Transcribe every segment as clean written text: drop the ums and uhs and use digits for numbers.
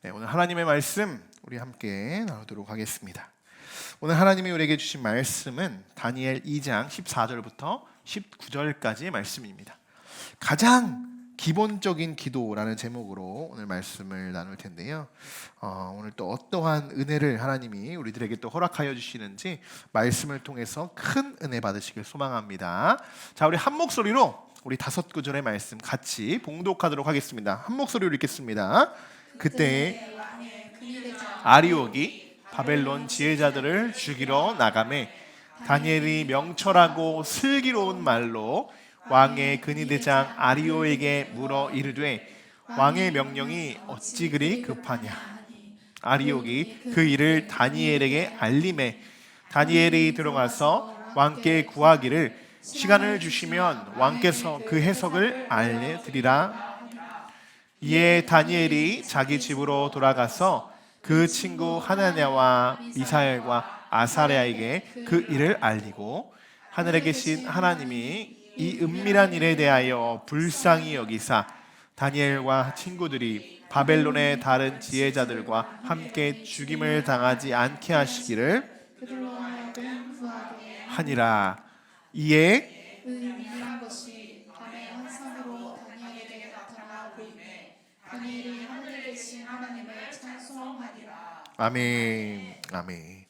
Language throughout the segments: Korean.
네, 오늘 하나님의 말씀 우리 함께 나누도록 하겠습니다. 오늘 하나님이 우리에게 주신 말씀은 다니엘 2장 14절부터 19절까지의 말씀입니다. 가장 기본적인 기도라는 제목으로 오늘 말씀을 나눌 텐데요. 오늘 또 어떠한 은혜를 하나님이 우리들에게 또 허락하여 주시는지 말씀을 통해서 큰 은혜 받으시길 소망합니다. 자, 우리 한 목소리로 우리 5구절의 말씀 같이 봉독하도록 하겠습니다. 한 목소리로 읽겠습니다. 그때 아리옥이 바벨론 지혜자들을 죽이러 나가매 다니엘이 명철하고 슬기로운 말로 왕의 근위대장 아리오에게 물어 이르되 왕의 명령이 어찌 그리 급하냐. 아리옥이 그 일을 다니엘에게 알림해 다니엘이 들어가서 왕께 구하기를 시간을 주시면 왕께서 그 해석을 알려드리라. 이에 다니엘이 자기 집으로 돌아가서 그 친구 하나냐와 미사엘과 아사랴에게 그 일을 알리고 하늘에 계신 하나님이 이 은밀한 일에 대하여 불쌍히 여기사 다니엘과 친구들이 바벨론의 다른 지혜자들과 함께 죽임을 당하지 않게 하시기를 하니라. 이에 은밀한 것이 밤의 환상으로 다니엘에게 나타나 보이매 다니엘이 하늘에 계신 하나님을 찬송하니라. 아멘. 아멘.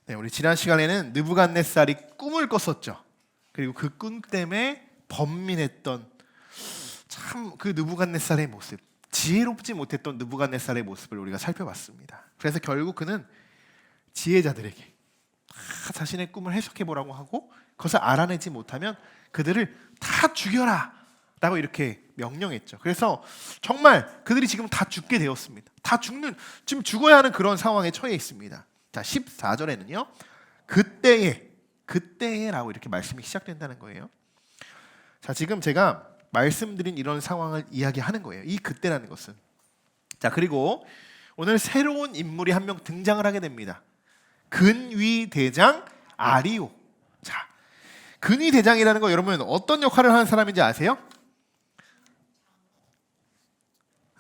네, 우리 지난 시간에는 느부갓네살이 꿈을 꿨었죠. 그리고 그 꿈 때문에 번민했던 참 그 느부갓네살의 모습, 지혜롭지 못했던 느부갓네살의 모습을 우리가 살펴봤습니다. 그래서 결국 그는 지혜자들에게 다 자신의 꿈을 해석해 보라고 하고 그것을 알아내지 못하면 그들을 다 죽여라 라고 이렇게 명령했죠. 그래서 정말 그들이 지금 다 죽게 되었습니다. 다 죽는, 지금 죽어야 하는 그런 상황에 처해 있습니다. 자, 14절에는요 그때에라고 이렇게 말씀이 시작된다는 거예요. 자, 지금 제가 말씀드린 이런 상황을 이야기하는 거예요. 이 그때라는 것은. 자, 그리고 오늘 새로운 인물이 한 명 등장을 하게 됩니다. 근위대장 아리오. 자, 근위대장이라는 거 여러분 어떤 역할을 하는 사람인지 아세요?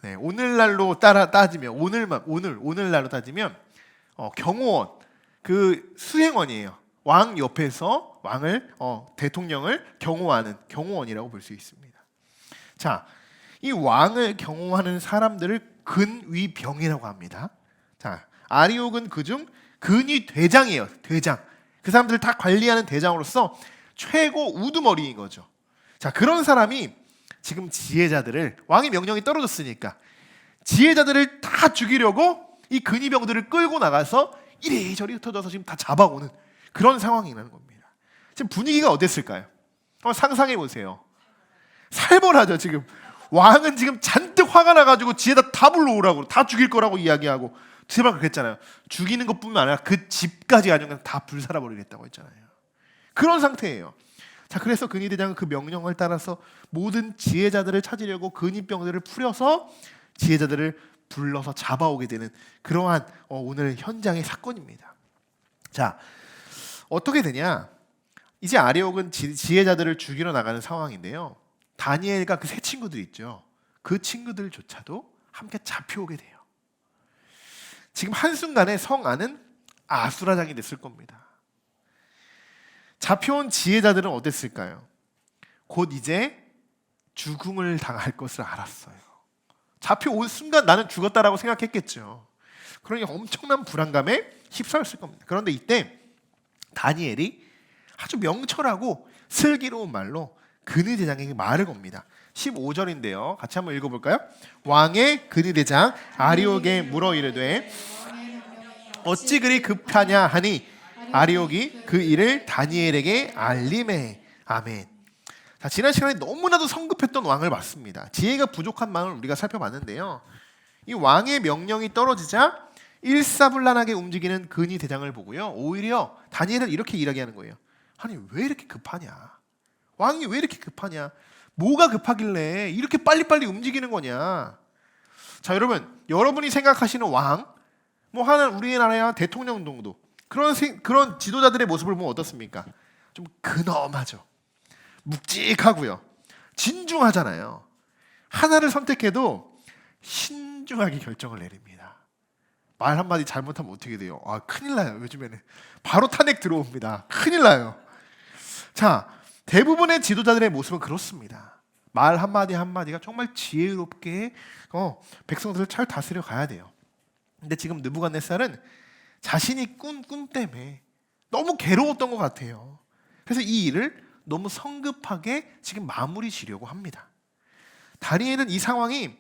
네, 오늘날로 따지면 오늘날로 따지면 경호원, 그 수행원이에요. 왕 옆에서 왕을 대통령을 경호하는 경호원이라고 볼 수 있습니다. 자, 이 왕을 경호하는 사람들을 근위병이라고 합니다. 자, 아리옥은 그중 근위대장이에요. 대장. 그 사람들을 다 관리하는 대장으로서 최고 우두머리인 거죠. 자, 그런 사람이 지금 지혜자들을, 왕의 명령이 떨어졌으니까 지혜자들을 다 죽이려고 이 근위병들을 끌고 나가서 이리저리 흩어져서 지금 다 잡아오는 그런 상황이라는 겁니다. 지금 분위기가 어땠을까요? 한번 상상해 보세요. 살벌하죠. 지금 왕은 지금 잔뜩 화가 나가지고 지혜자 다 불러오라고, 다 죽일 거라고 이야기하고, 제발 그랬잖아요. 죽이는 것뿐만 아니라 그 집까지 아니면 다 불살아버리겠다고 했잖아요. 그런 상태예요. 자, 그래서 근위대장은 그 명령을 따라서 모든 지혜자들을 찾으려고 근위병들을 풀여서 지혜자들을 불러서 잡아오게 되는 그러한 오늘 현장의 사건입니다. 자, 어떻게 되냐? 이제 아리옥은 지혜자들을 죽이러 나가는 상황인데요. 다니엘과 그 세 친구들 있죠. 그 친구들조차도 함께 잡혀오게 돼요. 지금 한순간에 성 안은 아수라장이 됐을 겁니다. 잡혀온 지혜자들은 어땠을까요? 곧 이제 죽음을 당할 것을 알았어요. 잡혀온 순간 나는 죽었다라고 생각했겠죠. 그러니 엄청난 불안감에 휩싸였을 겁니다. 그런데 이때 다니엘이 아주 명철하고 슬기로운 말로 근위대장에게 말을 겁니다. 15절인데요. 같이 한번 읽어볼까요? 왕의 근위대장 아리옥에 물어 이르되 어찌 그리 급하냐 하니 아리옥이 그 일을 다니엘에게 알림해. 아멘. 자, 지난 시간에 너무나도 성급했던 왕을 봤습니다. 지혜가 부족한 왕을 우리가 살펴봤는데요. 이 왕의 명령이 떨어지자 일사불란하게 움직이는 근위대장을 보고요, 오히려 다니엘은 이렇게 이야기하는 거예요. 아니, 왜 이렇게 급하냐? 왕이 왜 이렇게 급하냐? 뭐가 급하길래 이렇게 빨리빨리 움직이는 거냐? 자, 여러분이 생각하시는 왕, 뭐 하는 우리나라야 대통령 정도 그런 지도자들의 모습을 보면 어떻습니까? 좀 근엄하죠. 묵직하고요. 진중하잖아요. 하나를 선택해도 신중하게 결정을 내립니다. 말 한마디 잘못하면 어떻게 돼요? 큰일 나요. 요즘에는 바로 탄핵 들어옵니다. 큰일 나요. 자, 대부분의 지도자들의 모습은 그렇습니다. 말 한마디 한마디가 정말 지혜롭게 백성들을 잘 다스려 가야 돼요. 근데 지금 느부갓네살은 자신이 꾼 꿈 때문에 너무 괴로웠던 것 같아요. 그래서 이 일을 너무 성급하게 지금 마무리 지려고 합니다. 다니엘은 이 상황이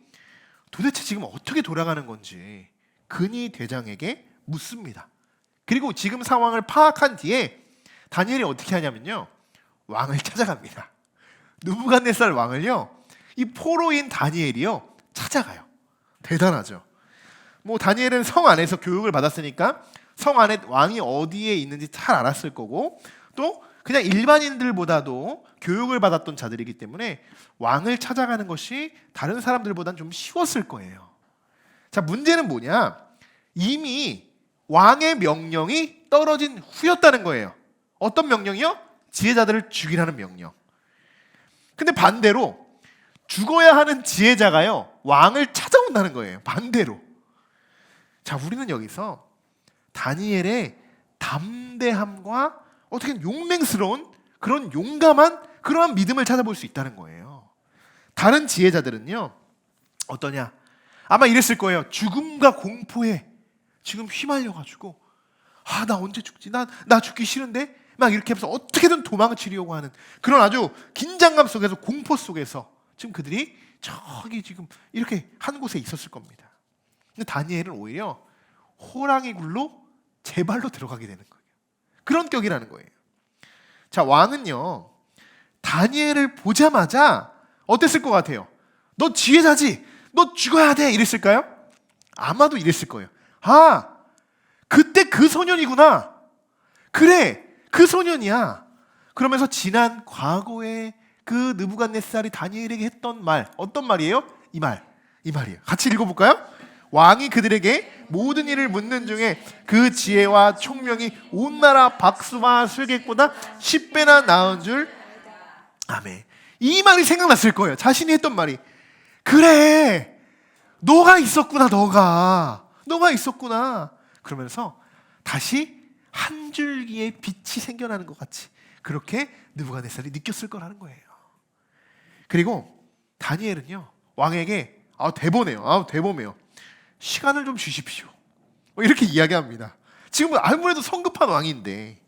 도대체 지금 어떻게 돌아가는 건지 근위 대장에게 묻습니다. 그리고 지금 상황을 파악한 뒤에 다니엘이 어떻게 하냐면요, 왕을 찾아갑니다. 느부갓네살 왕을요, 이 포로인 다니엘이요 찾아가요. 대단하죠. 뭐 다니엘은 성 안에서 교육을 받았으니까 성 안에 왕이 어디에 있는지 잘 알았을 거고, 또 그냥 일반인들보다도 교육을 받았던 자들이기 때문에 왕을 찾아가는 것이 다른 사람들보다는 좀 쉬웠을 거예요. 자, 문제는 뭐냐? 이미 왕의 명령이 떨어진 후였다는 거예요. 어떤 명령이요? 지혜자들을 죽이라는 명령. 근데 반대로 죽어야 하는 지혜자가요, 왕을 찾아온다는 거예요. 반대로. 자, 우리는 여기서 다니엘의 담대함과 어떻게 용맹스러운 그런 용감한 그러한 믿음을 찾아볼 수 있다는 거예요. 다른 지혜자들은요 어떠냐? 아마 이랬을 거예요. 죽음과 공포에 지금 휘말려가지고 나 언제 죽지? 나 죽기 싫은데? 막 이렇게 하면서 어떻게든 도망을 치려고 하는 그런 아주 긴장감 속에서, 공포 속에서 지금 그들이 저기 지금 이렇게 한 곳에 있었을 겁니다. 근데 다니엘은 오히려 호랑이 굴로 제 발로 들어가게 되는 거예요. 그런 격이라는 거예요. 자, 왕은요 다니엘을 보자마자 어땠을 것 같아요? 너 지혜자지? 너 죽어야 돼! 이랬을까요? 아마도 이랬을 거예요. 그때 그 소년이구나. 그래, 그 소년이야. 그러면서 지난 과거에 그 느부갓네살이 다니엘에게 했던 말, 어떤 말이에요? 이 말이에요. 같이 읽어볼까요? 왕이 그들에게 모든 일을 묻는 중에 그 지혜와 총명이 온 나라 박수와 술객보다 10배나 나은 줄. 아멘. 이 말이 생각났을 거예요. 자신이 했던 말이. 그래, 너가 있었구나. 너가 있었구나. 그러면서 다시 한 줄기의 빛이 생겨나는 것 같이 그렇게 느부갓네살이 느꼈을 거라는 거예요. 그리고 다니엘은요 왕에게 대범해요. 시간을 좀 주십시오. 이렇게 이야기합니다. 지금 아무래도 성급한 왕인데,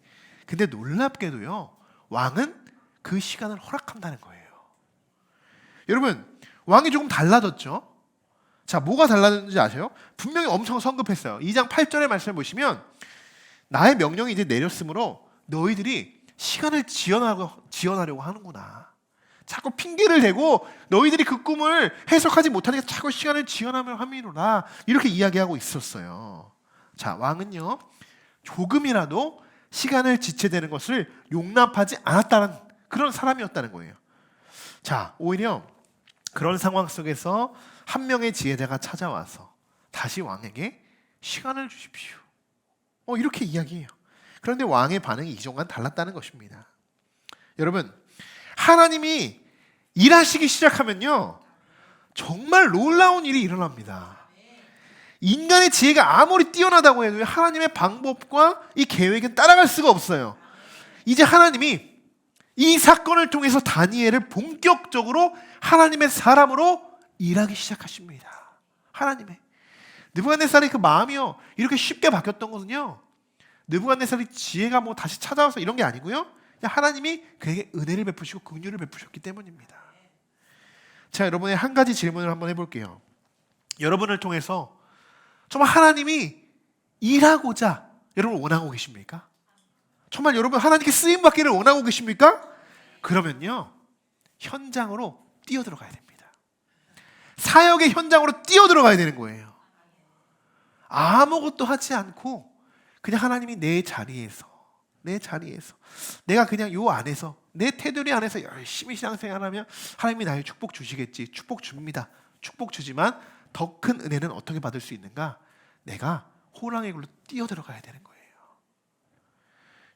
근데 놀랍게도요 왕은 그 시간을 허락한다는 거예요. 여러분, 왕이 조금 달라졌죠? 자, 뭐가 달라졌는지 아세요? 분명히 엄청 성급했어요. 2장 8절의 말씀을 보시면 나의 명령이 이제 내렸으므로 너희들이 시간을 지연하려고 하는구나. 자꾸 핑계를 대고 너희들이 그 꿈을 해석하지 못하니까 자꾸 시간을 지연하며 함이로라. 이렇게 이야기하고 있었어요. 자, 왕은요 조금이라도 시간을 지체되는 것을 용납하지 않았다는 그런 사람이었다는 거예요. 자, 오히려 그런 상황 속에서 한 명의 지혜자가 찾아와서 다시 왕에게 시간을 주십시오. 이렇게 이야기해요. 그런데 왕의 반응이 이전과는 달랐다는 것입니다. 여러분, 하나님이 일하시기 시작하면요 정말 놀라운 일이 일어납니다. 인간의 지혜가 아무리 뛰어나다고 해도 하나님의 방법과 이 계획은 따라갈 수가 없어요. 이제 하나님이 이 사건을 통해서 다니엘을 본격적으로 하나님의 사람으로 일하기 시작하십니다. 하나님의 느부갓네살의 그 마음이요 이렇게 쉽게 바뀌었던 것은요 느부갓네살이 지혜가 뭐 다시 찾아와서 이런 게 아니고요 그냥 하나님이 그에게 은혜를 베푸시고 긍휼을 베푸셨기 때문입니다. 자, 여러분의 한 가지 질문을 한번 해볼게요. 여러분을 통해서 정말 하나님이 일하고자 여러분 원하고 계십니까? 정말 여러분 하나님께 쓰임 받기를 원하고 계십니까? 그러면요 현장으로 뛰어들어가야 됩니다. 사역의 현장으로 뛰어들어가야 되는 거예요. 아무것도 하지 않고 그냥 하나님이 내 자리에서 내가 그냥 요 안에서 내 테두리 안에서 열심히 신앙생활하면 하나님이 나의 축복 주시겠지. 축복 줍니다. 축복 주지만 더 큰 은혜는 어떻게 받을 수 있는가? 내가 호랑이 굴로 뛰어들어가야 되는 거예요.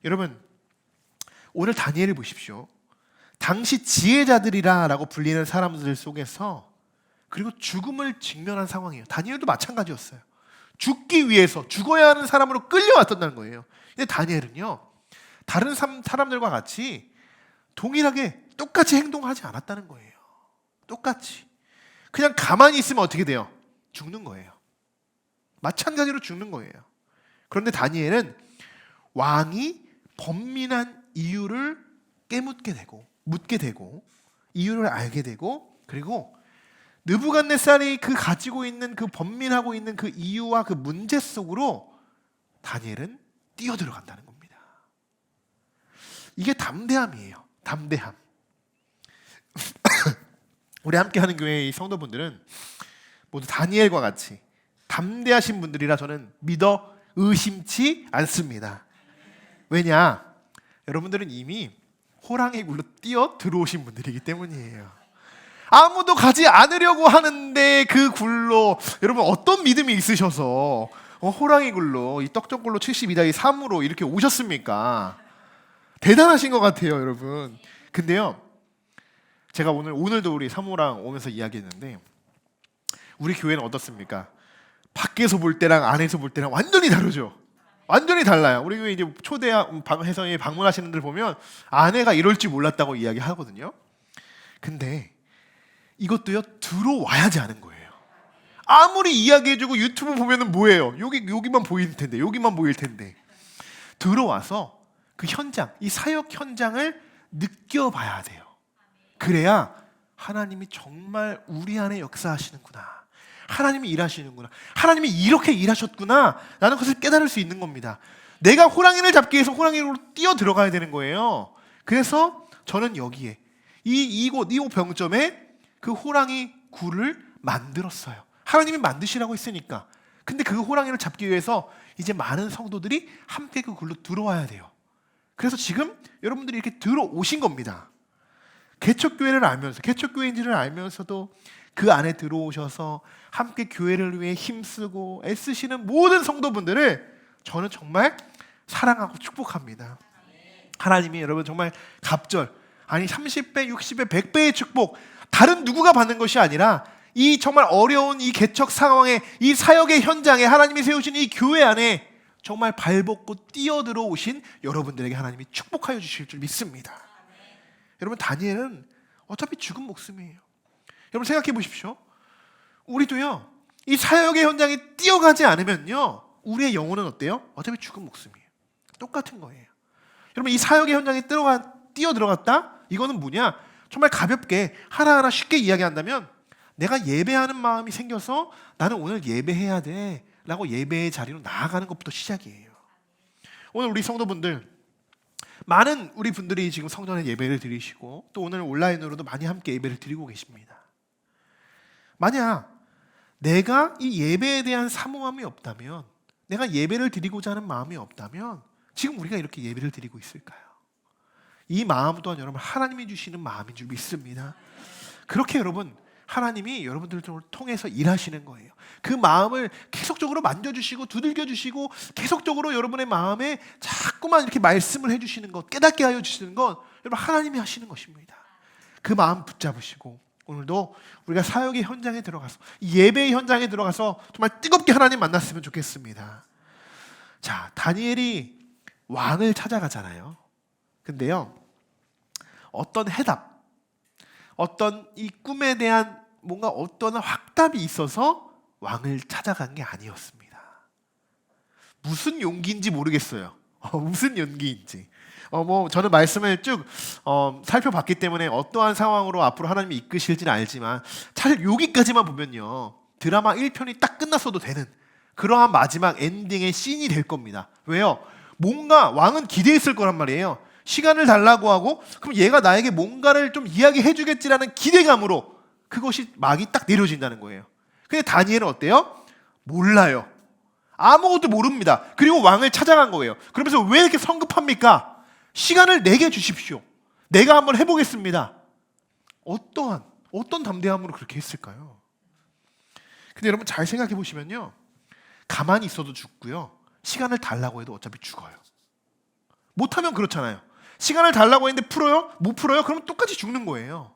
여러분, 오늘 다니엘을 보십시오. 당시 지혜자들이라고 불리는 사람들 속에서 그리고 죽음을 직면한 상황이에요. 다니엘도 마찬가지였어요. 죽기 위해서 죽어야 하는 사람으로 끌려왔던 거예요. 근데 다니엘은요, 다른 사람들과 같이 동일하게 똑같이 행동하지 않았다는 거예요. 똑같이. 그냥 가만히 있으면 어떻게 돼요? 죽는 거예요. 마찬가지로 죽는 거예요. 그런데 다니엘은 왕이 번민한 이유를 묻게 되고 이유를 알게 되고, 그리고 느부갓네살이 그 가지고 있는 그 번민하고 있는 그 이유와 그 문제 속으로 다니엘은 뛰어들어간다는 겁니다. 이게 담대함이에요. 담대함. 우리 함께하는 교회의 성도분들은 모두 다니엘과 같이 담대하신 분들이라 저는 믿어 의심치 않습니다. 왜냐? 여러분들은 이미 호랑이 굴로 뛰어 들어오신 분들이기 때문이에요. 아무도 가지 않으려고 하는데 그 굴로 여러분 어떤 믿음이 있으셔서 호랑이 굴로 이 떡전골로 72-3으로 이렇게 오셨습니까? 대단하신 것 같아요, 여러분. 근데요, 제가 오늘도 우리 사모랑 오면서 이야기했는데 우리 교회는 어떻습니까? 밖에서 볼 때랑 안에서 볼 때랑 완전히 다르죠. 완전히 달라요. 우리 교회 이제 초대해서 방문하시는 분들 보면 아내가 이럴 줄 몰랐다고 이야기하거든요. 근데 이것도요, 들어와야지 아는 거예요. 아무리 이야기해주고 유튜브 보면은 뭐예요? 여기만 보일 텐데, 여기만 보일 텐데. 들어와서 그 현장, 이 사역 현장을 느껴봐야 돼요. 그래야 하나님이 정말 우리 안에 역사하시는구나, 하나님이 일하시는구나, 하나님이 이렇게 일하셨구나 라는 것을 깨달을 수 있는 겁니다. 내가 호랑이를 잡기 위해서 호랑이로 뛰어 들어가야 되는 거예요. 그래서 저는 여기에 이 병점에 그 호랑이 굴을 만들었어요. 하나님이 만드시라고 했으니까. 근데 그 호랑이를 잡기 위해서 이제 많은 성도들이 함께 그 굴로 들어와야 돼요. 그래서 지금 여러분들이 이렇게 들어오신 겁니다. 개척교회를 알면서, 개척교회인지를 알면서도 그 안에 들어오셔서 함께 교회를 위해 힘쓰고 애쓰시는 모든 성도분들을 저는 정말 사랑하고 축복합니다. 하나님이 여러분 정말 갑절, 아니 30배, 60배, 100배의 축복, 다른 누구가 받는 것이 아니라 이 정말 어려운 이 개척 상황에, 이 사역의 현장에 하나님이 세우신 이 교회 안에 정말 발벗고 뛰어들어오신 여러분들에게 하나님이 축복하여 주실 줄 믿습니다. 여러분, 다니엘은 어차피 죽은 목숨이에요. 여러분 생각해 보십시오. 우리도요, 이 사역의 현장에 뛰어가지 않으면요, 우리의 영혼은 어때요? 어차피 죽은 목숨이에요. 똑같은 거예요. 여러분, 이 사역의 현장에 뛰어 들어갔다? 이거는 뭐냐? 정말 가볍게 하나하나 쉽게 이야기한다면, 내가 예배하는 마음이 생겨서 나는 오늘 예배해야 돼 라고 예배의 자리로 나아가는 것부터 시작이에요. 오늘 우리 성도분들, 많은 우리 분들이 지금 성전에 예배를 드리시고 또 오늘 온라인으로도 많이 함께 예배를 드리고 계십니다. 만약 내가 이 예배에 대한 사모함이 없다면, 내가 예배를 드리고자 하는 마음이 없다면 지금 우리가 이렇게 예배를 드리고 있을까요? 이 마음 또한 여러분 하나님이 주시는 마음인 줄 믿습니다. 그렇게 여러분 하나님이 여러분들을 통해서 일하시는 거예요. 그 마음을 계속적으로 만져주시고 두들겨주시고 계속적으로 여러분의 마음에 자꾸만 이렇게 말씀을 해주시는 것, 깨닫게 하여 주시는 것, 여러분 하나님이 하시는 것입니다. 그 마음 붙잡으시고 오늘도 우리가 사역의 현장에 들어가서, 예배의 현장에 들어가서 정말 뜨겁게 하나님 만났으면 좋겠습니다. 자, 다니엘이 왕을 찾아가잖아요. 근데요, 어떤 해답, 어떤 이 꿈에 대한 뭔가 어떤 확답이 있어서 왕을 찾아간 게 아니었습니다. 무슨 용기인지 모르겠어요. 무슨 용기인지. 저는 말씀을 쭉 살펴봤기 때문에 어떠한 상황으로 앞으로 하나님이 이끄실지는 알지만, 사실 여기까지만 보면요, 드라마 1편이 딱 끝났어도 되는 그러한 마지막 엔딩의 씬이 될 겁니다. 왜요? 뭔가 왕은 기대했을 거란 말이에요. 시간을 달라고 하고, 그럼 얘가 나에게 뭔가를 좀 이야기해 주겠지라는 기대감으로 그것이 막이 딱 내려진다는 거예요. 근데 다니엘은 어때요? 몰라요. 아무것도 모릅니다. 그리고 왕을 찾아간 거예요. 그러면서 왜 이렇게 성급합니까? 시간을 내게 주십시오. 내가 한번 해보겠습니다. 어떤 담대함으로 그렇게 했을까요? 근데 여러분 잘 생각해 보시면요, 가만히 있어도 죽고요, 시간을 달라고 해도 어차피 죽어요. 못하면 그렇잖아요. 시간을 달라고 했는데 풀어요? 못 풀어요? 그러면 똑같이 죽는 거예요.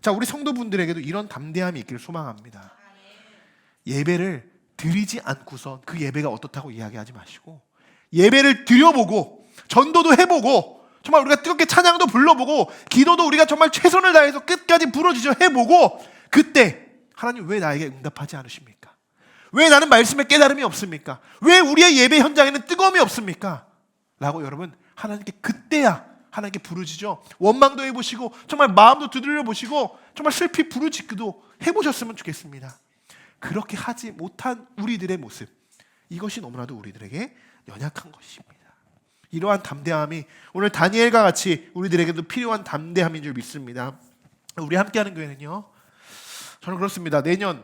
자, 우리 성도분들에게도 이런 담대함이 있기를 소망합니다. 예배를 드리지 않고서 그 예배가 어떻다고 이야기하지 마시고 예배를 드려보고 전도도 해보고 정말 우리가 뜨겁게 찬양도 불러보고 기도도 우리가 정말 최선을 다해서 끝까지 부르짖어 해보고 그때 하나님 왜 나에게 응답하지 않으십니까? 왜 나는 말씀에 깨달음이 없습니까? 왜 우리의 예배 현장에는 뜨거움이 없습니까? 라고 여러분 하나님께 그때야 하나님께 부르짖어 원망도 해보시고 정말 마음도 두드려 보시고 정말 슬피 부르짖기도 해보셨으면 좋겠습니다. 그렇게 하지 못한 우리들의 모습, 이것이 너무나도 우리들에게 연약한 것입니다. 이러한 담대함이 오늘 다니엘과 같이 우리들에게도 필요한 담대함인 줄 믿습니다. 우리 함께하는 교회는요, 저는 그렇습니다. 내년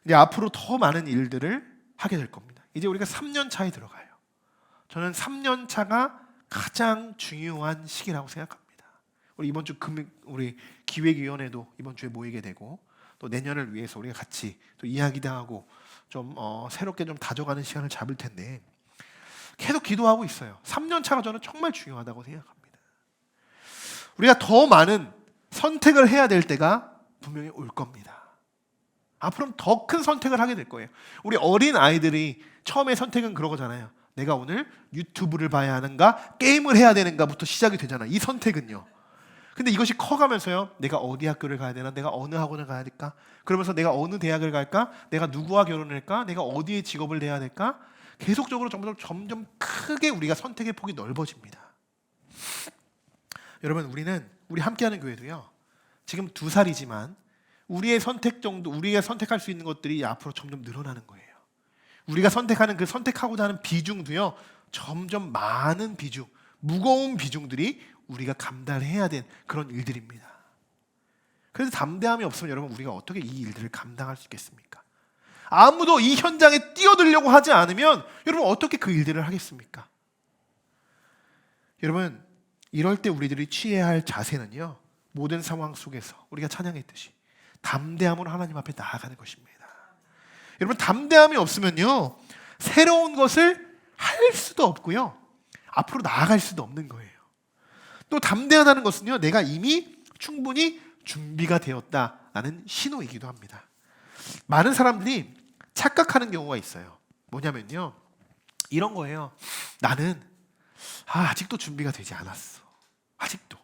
이제 앞으로 더 많은 일들을 하게 될 겁니다. 이제 우리가 3년 차에 들어가요. 저는 3년 차가 가장 중요한 시기라고 생각합니다. 우리 이번 주 우리 기획위원회도 이번 주에 모이게 되고 또 내년을 위해서 우리가 같이 또 이야기도 하고 좀 새롭게 좀 다져가는 시간을 잡을 텐데 계속 기도하고 있어요. 3년 차가 저는 정말 중요하다고 생각합니다. 우리가 더 많은 선택을 해야 될 때가 분명히 올 겁니다. 앞으로는 더 큰 선택을 하게 될 거예요. 우리 어린 아이들이 처음에 선택은 그러잖아요. 내가 오늘 유튜브를 봐야 하는가 게임을 해야 되는가부터 시작이 되잖아요. 이 선택은요. 근데 이것이 커가면서요, 내가 어디 학교를 가야 되나, 내가 어느 학원을 가야 될까, 그러면서 내가 어느 대학을 갈까, 내가 누구와 결혼을 할까, 내가 어디에 직업을 해야 될까, 계속적으로 점점 크게 우리가 선택의 폭이 넓어집니다. 여러분, 우리 함께하는 교회도요, 지금 2살이지만 우리의 선택 정도, 우리가 선택할 수 있는 것들이 앞으로 점점 늘어나는 거예요. 우리가 선택하는 그 선택하고자 하는 비중도요, 점점 많은 비중, 무거운 비중들이 우리가 감당해야 된 그런 일들입니다. 그래서 담대함이 없으면 여러분 우리가 어떻게 이 일들을 감당할 수 있겠습니까? 아무도 이 현장에 뛰어들려고 하지 않으면 여러분 어떻게 그 일들을 하겠습니까? 여러분, 이럴 때 우리들이 취해야 할 자세는요, 모든 상황 속에서 우리가 찬양했듯이 담대함으로 하나님 앞에 나아가는 것입니다. 여러분, 담대함이 없으면요, 새로운 것을 할 수도 없고요, 앞으로 나아갈 수도 없는 거예요. 또 담대하다는 것은요, 내가 이미 충분히 준비가 되었다라는 신호이기도 합니다. 많은 사람들이 착각하는 경우가 있어요. 뭐냐면요, 이런 거예요. 나는 아직도 준비가 되지 않았어. 아직도.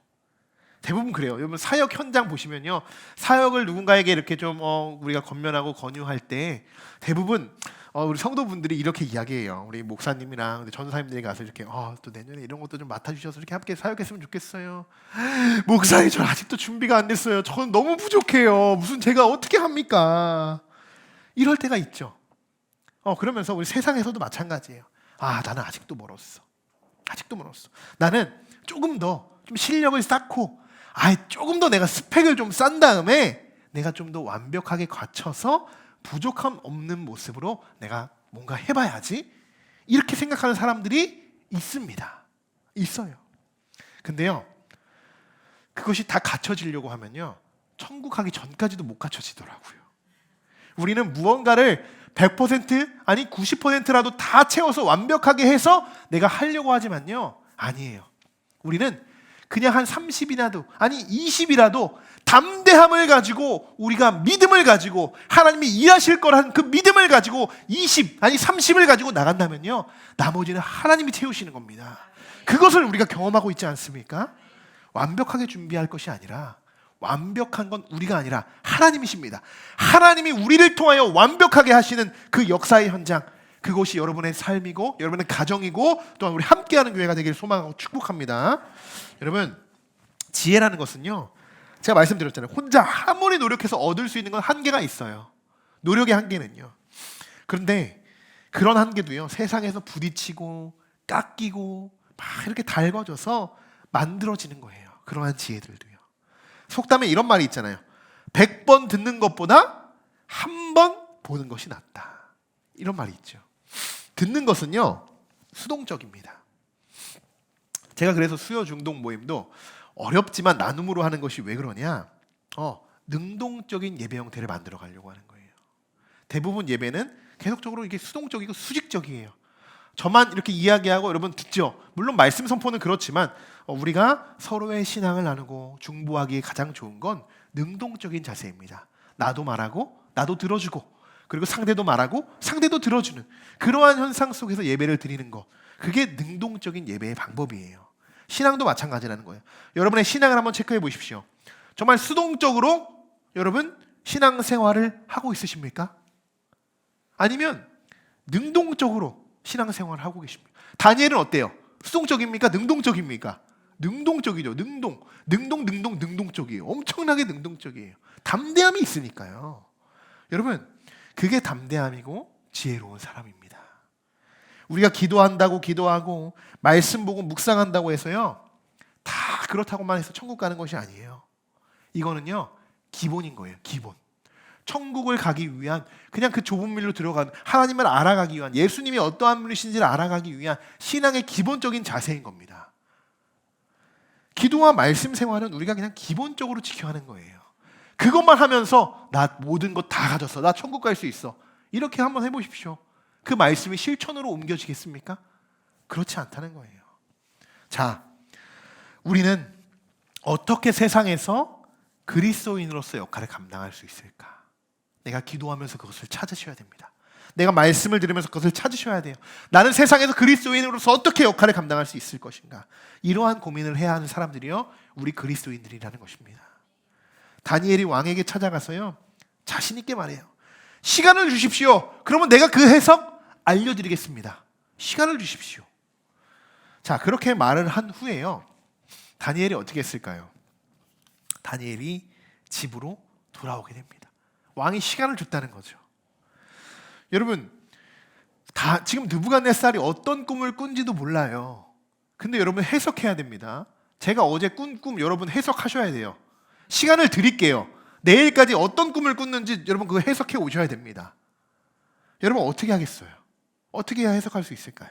대부분 그래요. 여러분 사역 현장 보시면요, 사역을 누군가에게 이렇게 좀 우리가 권면하고 권유할 때 대부분 우리 성도분들이 이렇게 이야기해요. 우리 목사님이랑 전사님들이 가서 이렇게 또 내년에 이런 것도 좀 맡아주셔서 이렇게 함께 사역했으면 좋겠어요. 목사님, 저 아직도 준비가 안 됐어요. 저는 너무 부족해요. 무슨 제가 어떻게 합니까? 이럴 때가 있죠. 그러면서 우리 세상에서도 마찬가지예요. 나는 아직도 멀었어. 아직도 멀었어. 나는 조금 더 좀 실력을 쌓고 조금 더 내가 스펙을 좀 싼 다음에 내가 좀 더 완벽하게 갖춰서 부족함 없는 모습으로 내가 뭔가 해봐야지, 이렇게 생각하는 사람들이 있습니다. 있어요. 근데요, 그것이 다 갖춰지려고 하면요, 천국 가기 전까지도 못 갖춰지더라고요. 우리는 무언가를 100% 아니 90%라도 다 채워서 완벽하게 해서 내가 하려고 하지만요, 아니에요. 우리는 그냥 한 30이라도 아니 20이라도 담대함을 가지고, 우리가 믿음을 가지고, 하나님이 일하실 거라는 그 믿음을 가지고 20 아니 30을 가지고 나간다면요, 나머지는 하나님이 채우시는 겁니다. 그것을 우리가 경험하고 있지 않습니까? 완벽하게 준비할 것이 아니라, 완벽한 건 우리가 아니라 하나님이십니다. 하나님이 우리를 통하여 완벽하게 하시는 그 역사의 현장, 그것이 여러분의 삶이고 여러분의 가정이고 또한 우리 함께하는 교회가 되기를 소망하고 축복합니다. 여러분, 지혜라는 것은요, 제가 말씀드렸잖아요. 혼자 아무리 노력해서 얻을 수 있는 건 한계가 있어요. 노력의 한계는요. 그런데 그런 한계도요, 세상에서 부딪히고 깎이고 막 이렇게 달궈져서 만들어지는 거예요. 그러한 지혜들도요. 속담에 이런 말이 있잖아요. 100번 듣는 것보다 한 번 보는 것이 낫다. 이런 말이 있죠. 듣는 것은요, 수동적입니다. 제가 그래서 수요 중동 모임도 어렵지만 나눔으로 하는 것이 왜 그러냐? 능동적인 예배 형태를 만들어 가려고 하는 거예요. 대부분 예배는 계속적으로 이게 수동적이고 수직적이에요. 저만 이렇게 이야기하고 여러분 듣죠. 물론 말씀 선포는 그렇지만 우리가 서로의 신앙을 나누고 중보하기에 가장 좋은 건 능동적인 자세입니다. 나도 말하고 나도 들어주고 그리고 상대도 말하고 상대도 들어주는 그러한 현상 속에서 예배를 드리는 것, 그게 능동적인 예배의 방법이에요. 신앙도 마찬가지라는 거예요. 여러분의 신앙을 한번 체크해 보십시오. 정말 수동적으로 여러분 신앙생활을 하고 있으십니까? 아니면 능동적으로 신앙생활을 하고 계십니까? 다니엘은 어때요? 수동적입니까? 능동적입니까? 능동적이죠. 능동적이에요. 엄청나게 능동적이에요. 담대함이 있으니까요. 여러분, 그게 담대함이고 지혜로운 사람입니다. 우리가 기도하고 말씀 보고 묵상한다고 해서요, 다 그렇다고만 해서 천국 가는 것이 아니에요. 이거는요, 기본인 거예요. 기본. 천국을 가기 위한, 그냥 그 좁은 밀로 들어간, 하나님을 알아가기 위한, 예수님이 어떠한 분이신지를 알아가기 위한 신앙의 기본적인 자세인 겁니다. 기도와 말씀 생활은 우리가 그냥 기본적으로 지켜야 하는 거예요. 그것만 하면서 나 모든 것 다 가졌어, 나 천국 갈 수 있어, 이렇게 한번 해보십시오. 그 말씀이 실천으로 옮겨지겠습니까? 그렇지 않다는 거예요. 자, 우리는 어떻게 세상에서 그리스도인으로서 역할을 감당할 수 있을까? 내가 기도하면서 그것을 찾으셔야 됩니다. 내가 말씀을 들으면서 그것을 찾으셔야 돼요. 나는 세상에서 그리스도인으로서 어떻게 역할을 감당할 수 있을 것인가? 이러한 고민을 해야 하는 사람들이요, 우리 그리스도인들이라는 것입니다. 다니엘이 왕에게 찾아가서요, 자신 있게 말해요. 시간을 주십시오. 그러면 내가 그 해석 알려드리겠습니다. 시간을 주십시오. 자, 그렇게 말을 한 후에요, 다니엘이 어떻게 했을까요? 다니엘이 집으로 돌아오게 됩니다. 왕이 시간을 줬다는 거죠. 여러분, 지금 느부갓네살이 어떤 꿈을 꾼지도 몰라요. 근데 여러분 해석해야 됩니다. 제가 어제 꾼 꿈 여러분 해석하셔야 돼요. 시간을 드릴게요. 내일까지 어떤 꿈을 꿨는지 여러분 그거 해석해 오셔야 됩니다. 여러분 어떻게 하겠어요? 어떻게 해야 해석할 수 있을까요?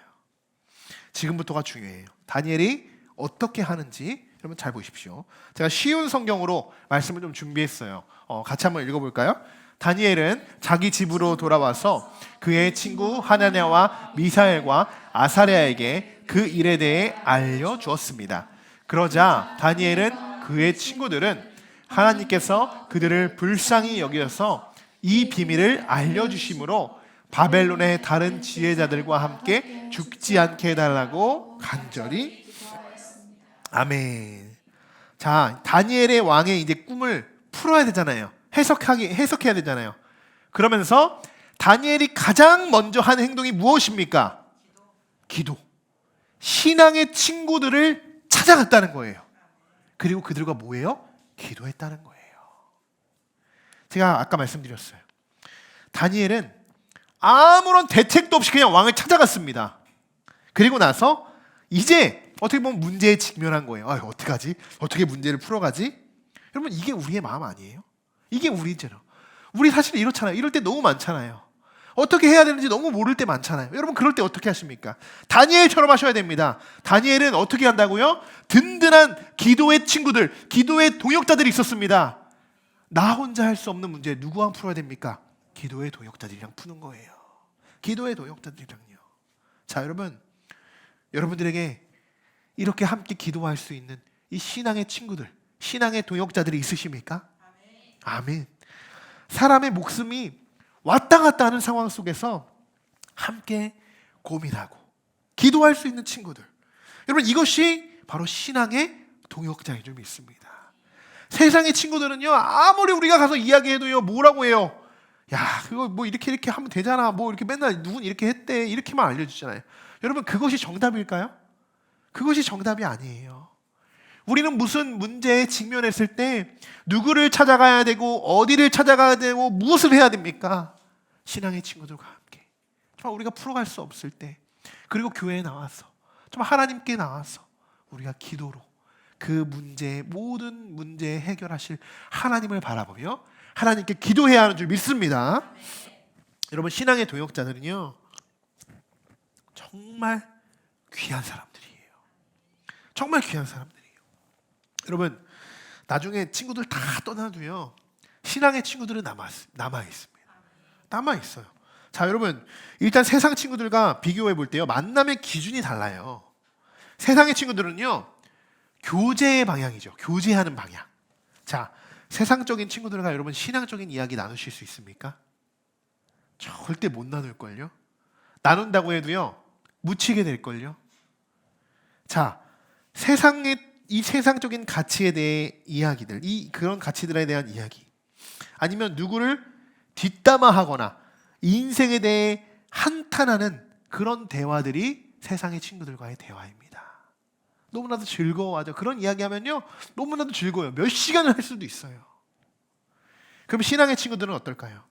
지금부터가 중요해요. 다니엘이 어떻게 하는지 여러분 잘 보십시오. 제가 쉬운 성경으로 말씀을 좀 준비했어요. 같이 한번 읽어볼까요? 다니엘은 자기 집으로 돌아와서 그의 친구 하나냐와 미사엘과 아사랴에게 그 일에 대해 알려주었습니다. 그러자 다니엘은 그의 친구들은 하나님께서 그들을 불쌍히 여기셔서 이 비밀을 알려주심으로 바벨론의 다른 지혜자들과 함께 죽지 않게 해달라고 간절히. 아멘. 자, 다니엘의 왕의 이제 꿈을 풀어야 되잖아요. 해석해야 되잖아요. 그러면서 다니엘이 가장 먼저 한 행동이 무엇입니까? 기도. 신앙의 친구들을 찾아갔다는 거예요. 그리고 그들과 뭐예요? 기도했다는 거예요. 제가 아까 말씀드렸어요. 다니엘은 아무런 대책도 없이 그냥 왕을 찾아갔습니다. 그리고 나서 이제 어떻게 보면 문제에 직면한 거예요. 어떡하지? 어떻게 문제를 풀어가지? 여러분, 이게 우리의 마음 아니에요? 이게 우리잖아요. 우리 사실 이렇잖아요. 이럴 때 너무 많잖아요. 어떻게 해야 되는지 너무 모를 때 많잖아요. 여러분 그럴 때 어떻게 하십니까? 다니엘처럼 하셔야 됩니다. 다니엘은 어떻게 한다고요? 든든한 기도의 친구들, 기도의 동역자들이 있었습니다. 나 혼자 할 수 없는 문제 누구랑 풀어야 됩니까? 기도의 동역자들이랑 푸는 거예요. 기도의 동역자들이랑요. 자, 여러분들에게 이렇게 함께 기도할 수 있는 이 신앙의 친구들, 신앙의 동역자들이 있으십니까? 아멘. 사람의 목숨이 왔다 갔다 하는 상황 속에서 함께 고민하고 기도할 수 있는 친구들, 여러분 이것이 바로 신앙의 동역자인 줄 믿습니다. 세상의 친구들은요, 아무리 우리가 가서 이야기해도요, 뭐라고 해요? 야, 그거 뭐 이렇게 하면 되잖아, 뭐 이렇게 맨날 누군 이렇게 했대, 이렇게만 알려주잖아요. 여러분 그것이 정답일까요? 그것이 정답이 아니에요. 우리는 무슨 문제에 직면했을 때 누구를 찾아가야 되고 어디를 찾아가야 되고 무엇을 해야 됩니까? 신앙의 친구들과 함께 정말 우리가 풀어갈 수 없을 때, 그리고 교회에 나와서 정말 하나님께 나와서 우리가 기도로 그 문제, 모든 문제 해결하실 하나님을 바라보며 하나님께 기도해야 하는 줄 믿습니다. 여러분 신앙의 동역자들은요 정말 귀한 사람들이에요. 정말 귀한 사람들이에요. 여러분 나중에 친구들 다 떠나도요, 신앙의 친구들은 남아 있습니다. 남아 있어요. 자, 여러분, 일단 세상 친구들과 비교해 볼 때요, 만남의 기준이 달라요. 세상의 친구들은요, 교제의 방향이죠. 교제하는 방향. 자, 세상적인 친구들과 여러분 신앙적인 이야기 나누실 수 있습니까? 절대 못 나눌걸요. 나눈다고 해도요, 묻히게 될걸요. 자, 이 세상적인 가치에 대해 이야기들, 그런 가치들에 대한 이야기, 아니면 누구를 뒷담화하거나 인생에 대해 한탄하는 그런 대화들이 세상의 친구들과의 대화입니다. 너무나도 즐거워하죠. 그런 이야기하면요, 너무나도 즐거워요. 몇 시간을 할 수도 있어요. 그럼 신앙의 친구들은 어떨까요?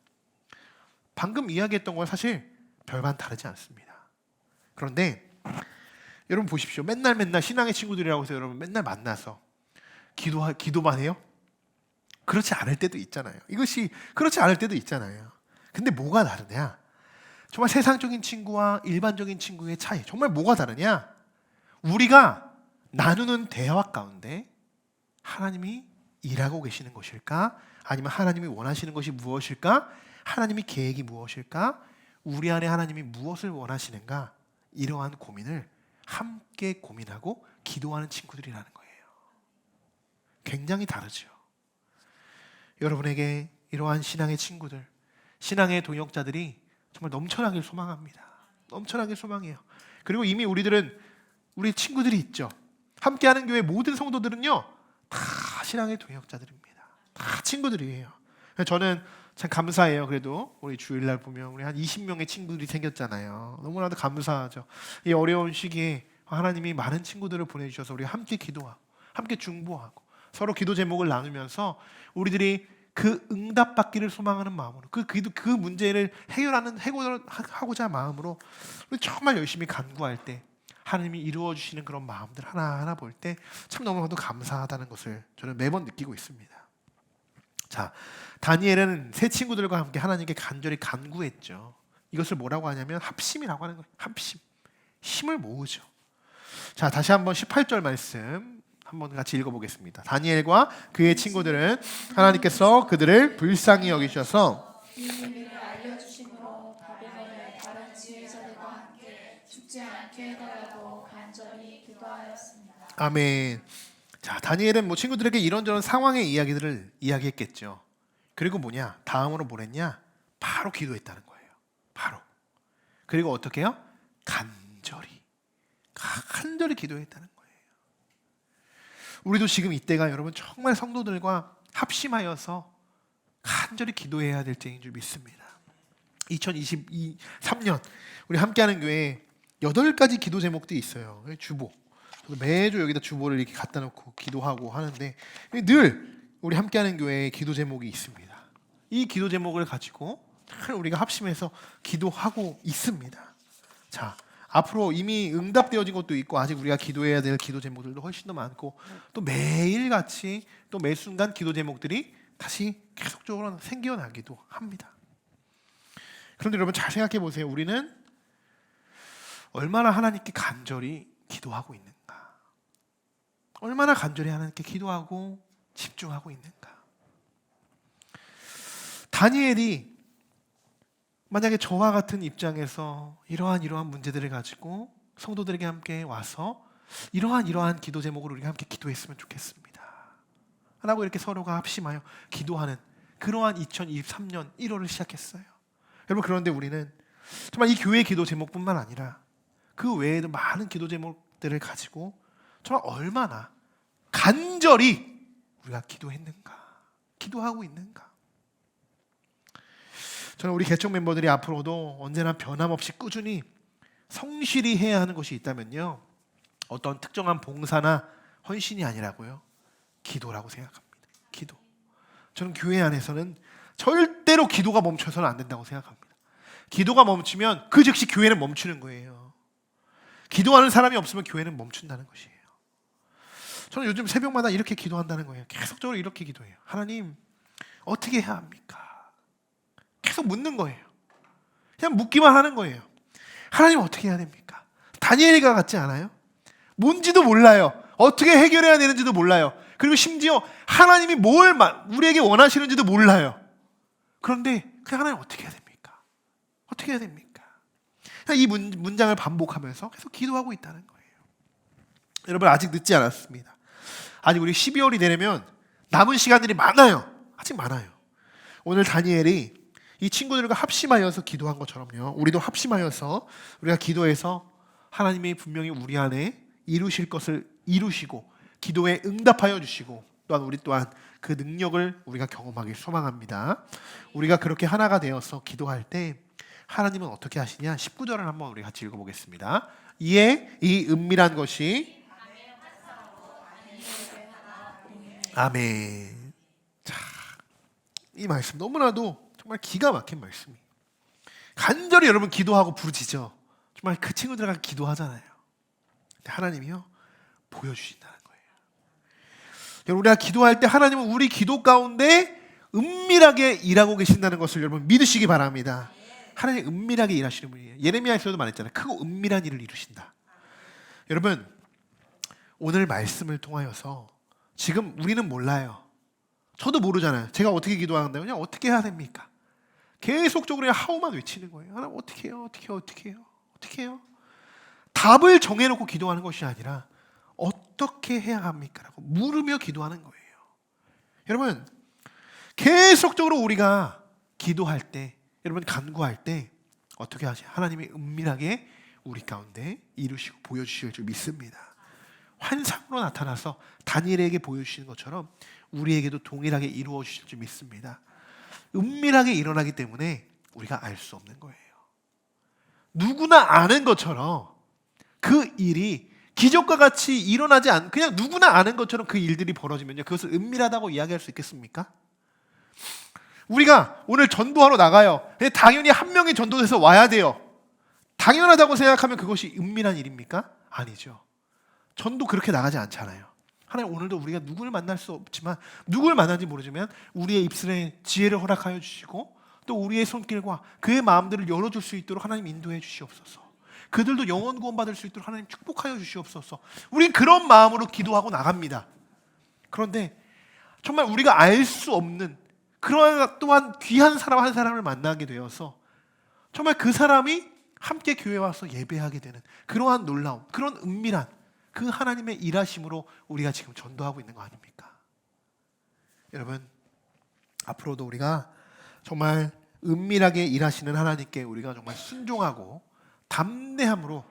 방금 이야기했던 건 사실 별반 다르지 않습니다. 그런데 여러분 보십시오. 맨날 신앙의 친구들이라고 해서 여러분 맨날 만나서 기도만 해요? 그렇지 않을 때도 있잖아요. 이것이 그렇지 않을 때도 있잖아요. 근데 뭐가 다르냐? 정말 세상적인 친구와 일반적인 친구의 차이, 정말 뭐가 다르냐? 우리가 나누는 대화 가운데 하나님이 일하고 계시는 것일까? 아니면 하나님이 원하시는 것이 무엇일까? 하나님의 계획이 무엇일까? 우리 안에 하나님이 무엇을 원하시는가? 이러한 고민을 함께 고민하고 기도하는 친구들이라는 거예요. 굉장히 다르죠. 여러분에게 이러한 신앙의 친구들, 신앙의 동역자들이 정말 넘쳐나길 소망합니다. 넘쳐나길 소망해요. 그리고 이미 우리 친구들이 있죠. 함께하는 교회 모든 성도들은요, 다 신앙의 동역자들입니다. 다 친구들이에요. 저는 참 감사해요. 그래도 우리 주일날 보면 우리 한 20명의 친구들이 생겼잖아요. 너무나도 감사하죠. 이 어려운 시기에 하나님이 많은 친구들을 보내주셔서 우리 함께 기도하고 함께 중보하고 서로 기도 제목을 나누면서 우리들이 그 응답받기를 소망하는 마음으로 그 문제를 해결하고자 마음으로 우리 정말 열심히 간구할 때 하나님이 이루어 주시는 그런 마음들 하나하나 볼 때 참 너무나도 감사하다는 것을 저는 매번 느끼고 있습니다. 자, 다니엘은 새 친구들과 함께 하나님께 간절히 간구했죠. 이것을 뭐라고 하냐면 합심이라고 하는 거예요. 합심. 힘을 모으죠. 자, 다시 한번 18절 말씀 한번 같이 읽어보겠습니다. 다니엘과 그의 친구들은 하나님께서 그들을 불쌍히 여기셔서 이 비밀을 알려주심으로 바벨론의 다른 지휘자들과 함께 죽지 않게 해달라고 간절히 기도하였습니다. 아멘. 자, 다니엘은 친구들에게 이런저런 상황의 이야기들을 이야기했겠죠. 그리고 다음으로 뭘 했냐? 바로 기도했다는 거예요. 바로. 그리고 어떻게 해요? 간절히 기도했다는 거예요. 우리도 지금 이때가 여러분 정말 성도들과 합심하여서 간절히 기도해야 될 때인 줄 믿습니다. 2023년 우리 함께하는 교회에 8가지 기도 제목들이 있어요. 주보. 저도 매주 여기다 주보를 이렇게 갖다 놓고 기도하고 하는데 늘 우리 함께하는 교회에 기도 제목이 있습니다. 이 기도 제목을 가지고 늘 우리가 합심해서 기도하고 있습니다. 자, 앞으로 이미 응답되어진 것도 있고 아직 우리가 기도해야 될 기도 제목들도 훨씬 더 많고 또 매일같이 또 매 순간 기도 제목들이 다시 계속적으로 생겨나기도 합니다. 그런데 여러분 잘 생각해 보세요. 우리는 얼마나 하나님께 간절히 기도하고 있는가? 얼마나 간절히 하나님께 기도하고 집중하고 있는가? 다니엘이 만약에 저와 같은 입장에서 이러한 문제들을 가지고 성도들에게 함께 와서 이러한 기도 제목을 우리가 함께 기도했으면 좋겠습니다 라고 이렇게 서로가 합심하여 기도하는 그러한 2023년 1월을 시작했어요. 여러분, 그런데 우리는 정말 이 교회 기도 제목뿐만 아니라 그 외에도 많은 기도 제목들을 가지고 정말 얼마나 간절히 우리가 기도했는가, 기도하고 있는가. 저는 우리 개척 멤버들이 앞으로도 언제나 변함없이 꾸준히 성실히 해야 하는 것이 있다면요, 어떤 특정한 봉사나 헌신이 아니라고요, 기도라고 생각합니다. 기도. 저는 교회 안에서는 절대로 기도가 멈춰서는 안 된다고 생각합니다. 기도가 멈추면 그 즉시 교회는 멈추는 거예요. 기도하는 사람이 없으면 교회는 멈춘다는 것이에요. 저는 요즘 새벽마다 이렇게 기도한다는 거예요. 계속적으로 이렇게 기도해요. 하나님, 어떻게 해야 합니까? 계속 묻는 거예요. 그냥 묻기만 하는 거예요. 하나님, 어떻게 해야 됩니까? 다니엘과 같지 않아요? 뭔지도 몰라요. 어떻게 해결해야 되는지도 몰라요. 그리고 심지어 하나님이 뭘 우리에게 원하시는지도 몰라요. 그런데 그 하나님 어떻게 해야 됩니까? 어떻게 해야 됩니까? 이 문장을 반복하면서 계속 기도하고 있다는 거예요. 여러분, 아직 늦지 않았습니다. 아직 우리 12월이 되려면 남은 시간들이 많아요. 아직 많아요. 오늘 다니엘이 이 친구들과 합심하여서 기도한 것처럼요, 우리도 합심하여서 우리가 기도해서 하나님이 분명히 우리 안에 이루실 것을 이루시고 기도에 응답하여 주시고 또한 우리 또한 그 능력을 우리가 경험하길 소망합니다. 우리가 그렇게 하나가 되어서 기도할 때 하나님은 어떻게 하시냐? 19절을 한번 우리 같이 읽어보겠습니다. 이에 이 은밀한 것이 아멘. 자, 이 말씀 너무나도 정말 기가 막힌 말씀이. 간절히 여러분 기도하고 부르짖어. 정말 그 친구들과 기도하잖아요. 근데 하나님이요 보여주신다는 거예요. 여러분, 우리가 기도할 때 하나님은 우리 기도 가운데 은밀하게 일하고 계신다는 것을 여러분 믿으시기 바랍니다. 하나님 은밀하게 일하시는 분이에요. 예레미야에서도 말했잖아요. 크고 은밀한 일을 이루신다. 여러분, 오늘 말씀을 통하여서 지금 우리는 몰라요. 저도 모르잖아요. 제가 어떻게 기도하는데 그냥 어떻게 해야 됩니까? 계속적으로 하우만 외치는 거예요. 하나님 어떻게 해요? 어떻게 해요? 답을 정해놓고 기도하는 것이 아니라 어떻게 해야 합니까? 라고 물으며 기도하는 거예요. 여러분, 계속적으로 우리가 기도할 때, 여러분 간구할 때 어떻게 하세요? 하나님이 은밀하게 우리 가운데 이루시고 보여주실 줄 믿습니다. 환상으로 나타나서 다니엘에게 보여주시는 것처럼 우리에게도 동일하게 이루어 주실 줄 믿습니다. 은밀하게 일어나기 때문에 우리가 알 수 없는 거예요. 누구나 아는 것처럼 그 일이 기적과 같이 일어나지 않, 그냥 누구나 아는 것처럼 그 일들이 벌어지면요, 그것을 은밀하다고 이야기할 수 있겠습니까? 우리가 오늘 전도하러 나가요. 당연히 한 명이 전도돼서 와야 돼요. 당연하다고 생각하면 그것이 은밀한 일입니까? 아니죠. 전도 그렇게 나가지 않잖아요. 하나님 오늘도 우리가 누구를 만날 수 없지만, 누구를 만나는지 모르지만 우리의 입술에 지혜를 허락하여 주시고 또 우리의 손길과 그의 마음들을 열어줄 수 있도록 하나님 인도해 주시옵소서. 그들도 영원 구원 받을 수 있도록 하나님 축복하여 주시옵소서. 우린 그런 마음으로 기도하고 나갑니다. 그런데 정말 우리가 알 수 없는 그러한 또한 귀한 사람 한 사람을 만나게 되어서 정말 그 사람이 함께 교회에 와서 예배하게 되는 그러한 놀라움, 그런 은밀한 그 하나님의 일하심으로 우리가 지금 전도하고 있는 거 아닙니까? 여러분, 앞으로도 우리가 정말 은밀하게 일하시는 하나님께 우리가 정말 순종하고 담대함을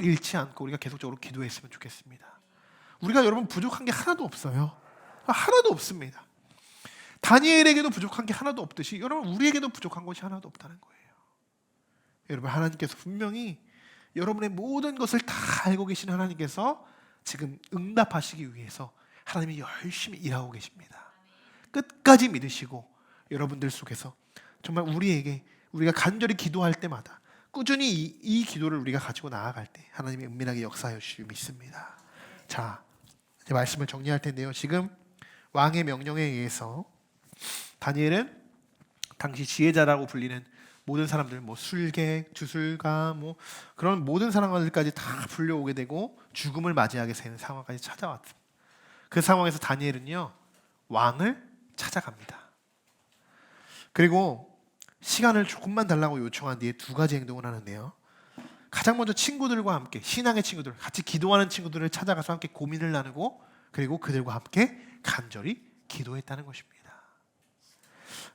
잃지 않고 우리가 계속적으로 기도했으면 좋겠습니다. 우리가 여러분 부족한 게 하나도 없어요. 하나도 없습니다. 다니엘에게도 부족한 게 하나도 없듯이 여러분 우리에게도 부족한 것이 하나도 없다는 거예요. 여러분, 하나님께서 분명히 여러분의 모든 것을 다 알고 계신 하나님께서 지금 응답하시기 위해서 하나님이 열심히 일하고 계십니다. 끝까지 믿으시고 여러분들 속에서 정말 우리가 간절히 기도할 때마다 꾸준히 이 기도를 우리가 가지고 나아갈 때 하나님이 은밀하게 역사하여 주실 믿습니다. 자, 이제 말씀을 정리할 텐데요. 지금 왕의 명령에 의해서 다니엘은 당시 지혜자라고 불리는 모든 사람들, 술객, 주술가, 그런 모든 사람들까지 다 불려오게 되고 죽음을 맞이하게 되는 상황까지 찾아왔습니다. 그 상황에서 다니엘은요, 왕을 찾아갑니다. 그리고 시간을 조금만 달라고 요청한 뒤에 두 가지 행동을 하는데요. 가장 먼저 친구들과 함께, 신앙의 친구들, 같이 기도하는 친구들을 찾아가서 함께 고민을 나누고 그리고 그들과 함께 간절히 기도했다는 것입니다.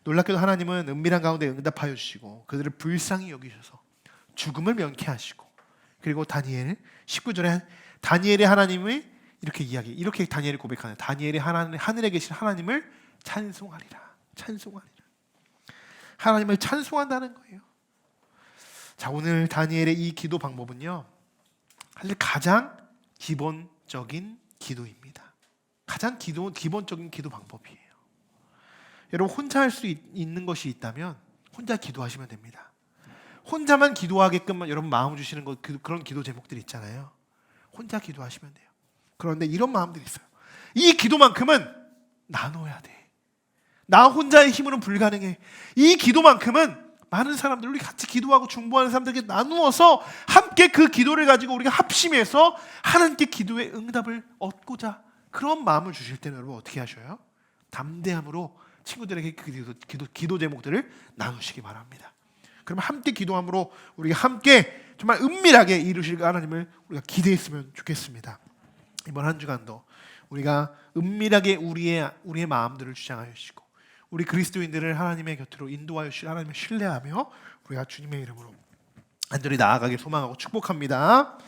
놀랍게도 하나님은 은밀한 가운데 응답하여 주시고 그들을 불쌍히 여기셔서 죽음을 면케하시고, 그리고 다니엘 19절에 다니엘의 하나님을 이렇게 다니엘이 고백하는, 다니엘이 하늘에 계신 하나님을 찬송하리라. 하나님을 찬송한다는 거예요. 자, 오늘 다니엘의 이 기도 방법은요, 사실 가장 기본적인 기도입니다. 가장 기본적인 기도 방법이에요. 여러분, 혼자 할 수 있는 것이 있다면 혼자 기도하시면 됩니다. 혼자만 기도하게끔 여러분 마음 주시는 그런 기도 제목들이 있잖아요. 혼자 기도하시면 돼요. 그런데 이런 마음들이 있어요. 이 기도만큼은 나눠야 돼. 나 혼자의 힘으로는 불가능해. 이 기도만큼은 많은 사람들, 우리 같이 기도하고 중보하는 사람들에게 나누어서 함께 그 기도를 가지고 우리가 합심해서 하나님께 기도의 응답을 얻고자, 그런 마음을 주실 때는 여러분 어떻게 하셔요? 담대함으로 친구들에게 그 기도 제목들을 나누시기 바랍니다. 그러면 함께 기도함으로 우리가 함께 정말 은밀하게 이루실 하나님을 우리가 기대했으면 좋겠습니다. 이번 한 주간도 우리가 은밀하게 우리의 마음들을 주장하여 주시고 우리 그리스도인들을 하나님의 곁으로 인도하여 주실 하나님을 신뢰하며 우리가 주님의 이름으로 간절히 나아가길 소망하고 축복합니다.